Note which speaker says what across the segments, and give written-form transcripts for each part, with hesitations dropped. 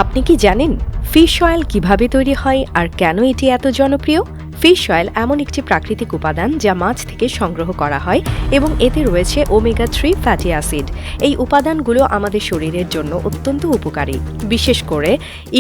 Speaker 1: আপনি কি জানেন ফিশ অয়েল কিভাবে তৈরি হয় আর কেন এটি এত জনপ্রিয়? ফিশ অয়েল এমন একটি প্রাকৃতিক উপাদান যা মাছ থেকে সংগ্রহ করা হয় এবং এতে রয়েছে ওমেগা-3 ফ্যাটি অ্যাসিড। এই উপাদানগুলো আমাদের শরীরের জন্য অত্যন্ত উপকারী, বিশেষ করে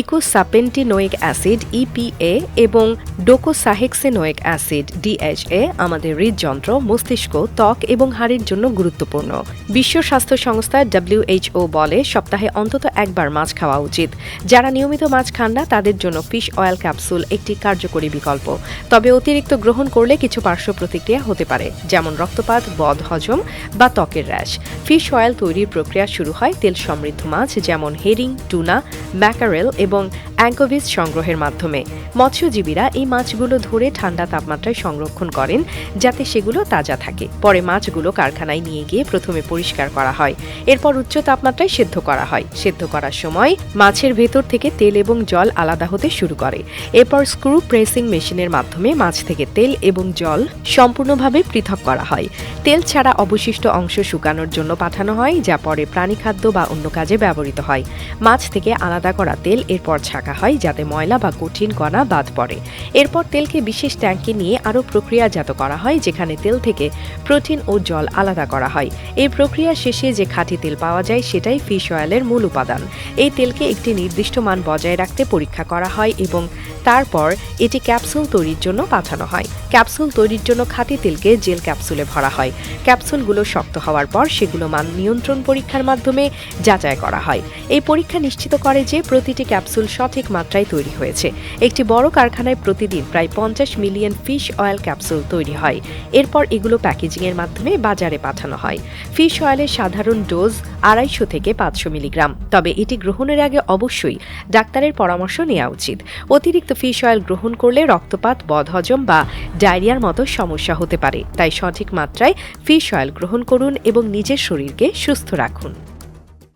Speaker 1: ইকোসাপেন্টিনোইক অ্যাসিড ইপিএ এবং ডোকোসাহেক্সেনোইক অ্যাসিড ডিএইচএ আমাদের হৃদযন্ত্র, মস্তিষ্ক, ত্বক এবং হাড়ের জন্য গুরুত্বপূর্ণ। বিশ্ব স্বাস্থ্য সংস্থা WHO বলে সপ্তাহে অন্তত একবার মাছ খাওয়া উচিত। যারা নিয়মিত মাছ খান না তাদের জন্য ফিশ অয়েল ক্যাপসুল একটি কার্যকরী বিকল্প। তবে অতিরিক্ত গ্রহণ করলে কিছু পার্শ্ব প্রতিক্রিয়া হতে পারে, যেমন রক্তপাত, বদহজম বা ত্বকের র্যাশ। ফিশ অয়েল তৈরির প্রক্রিয়া শুরু হয় তেল সমৃদ্ধ মাছ যেমন হেরিং, টুনা, ম্যাকারেল এবং অ্যাঙ্কোভিস সংগ্রহের মাধ্যমে। মৎস্যজীবীরা এই মাছগুলো ধরে ঠান্ডা তাপমাত্রায় সংরক্ষণ করেন যাতে সেগুলো তাজা থাকে। পরে মাছগুলো কারখানায় নিয়ে গিয়ে প্রথমে পরিষ্কার করা হয়, এরপর উচ্চ তাপমাত্রায় সেদ্ধ করা হয়। সেদ্ধ করার সময় মাছের ভেতর থেকে তেল এবং জল আলাদা হতে শুরু করে। এরপর স্ক্রু প্রেসিং মেশিনের মাধ্যমে মাছ থেকে তেল এবং জল সম্পূর্ণভাবে পৃথক করা হয়। তেল ছাড়া অবশিষ্ট অংশ শুকানোর জন্য পাঠানো হয়, যা পরে প্রাণীখাদ্য বা অন্য কাজে ব্যবহৃত হয়। মাছ থেকে আলাদা করা তেল এরপর ছাঁকা হয় যাতে ময়লা বা কঠিন কণা বাদ পড়ে। এরপর তেলকে বিশেষ ট্যাঙ্কে নিয়ে আরও প্রক্রিয়াজাত করা হয়, যেখানে তেল থেকে প্রোটিন ও জল আলাদা করা হয়। এই প্রক্রিয়া শেষে যে খাঁটি তেল পাওয়া যায় সেটাই ফিশ অয়েলের মূল উপাদান। এই তেলকে একটি নির্দিষ্ট মান বজায় রাখতে পরীক্ষা করা হয় এবং তারপর এটি ক্যাপসুল তৈরির জন্য পাঠানো হয়। ক্যাপসুল তৈরির জন্য খাঁটি তেলকে জেল ক্যাপসুলে ভরা হয়। ক্যাপসুলগুলো শক্ত হওয়ার পর সেগুলো মান নিয়ন্ত্রণ পরীক্ষার মাধ্যমে যাচাই করা হয়। এই পরীক্ষা নিশ্চিত করে যে প্রতিটি ক্যাপসুল সঠিক মাত্রায় তৈরি হয়েছে। একটি বড় কারখানায় প্রতিদিন প্রায় 50 মিলিয়ন ফিশ অয়েল ক্যাপসুল তৈরি হয়। এরপর এগুলো প্যাকেজিংয়ের মাধ্যমে বাজারে পাঠানো হয়। ফিশ অয়েলের সাধারণ ডোজ 250 থেকে 500 মিলিগ্রাম। তবে এটি গ্রহণের আগে অবশ্যই ডাক্তারের পরামর্শ নেওয়া উচিত। অতিরিক্ত ফিশ অয়েল গ্রহণ করলে রক্তপাত, বদহজম বা ডায়রিয়ার মতো সমস্যা হতে পারে। তাই সঠিক মাত্রায় ফিশ অয়েল গ্রহণ করুন এবং নিজের শরীরকে সুস্থ রাখুন।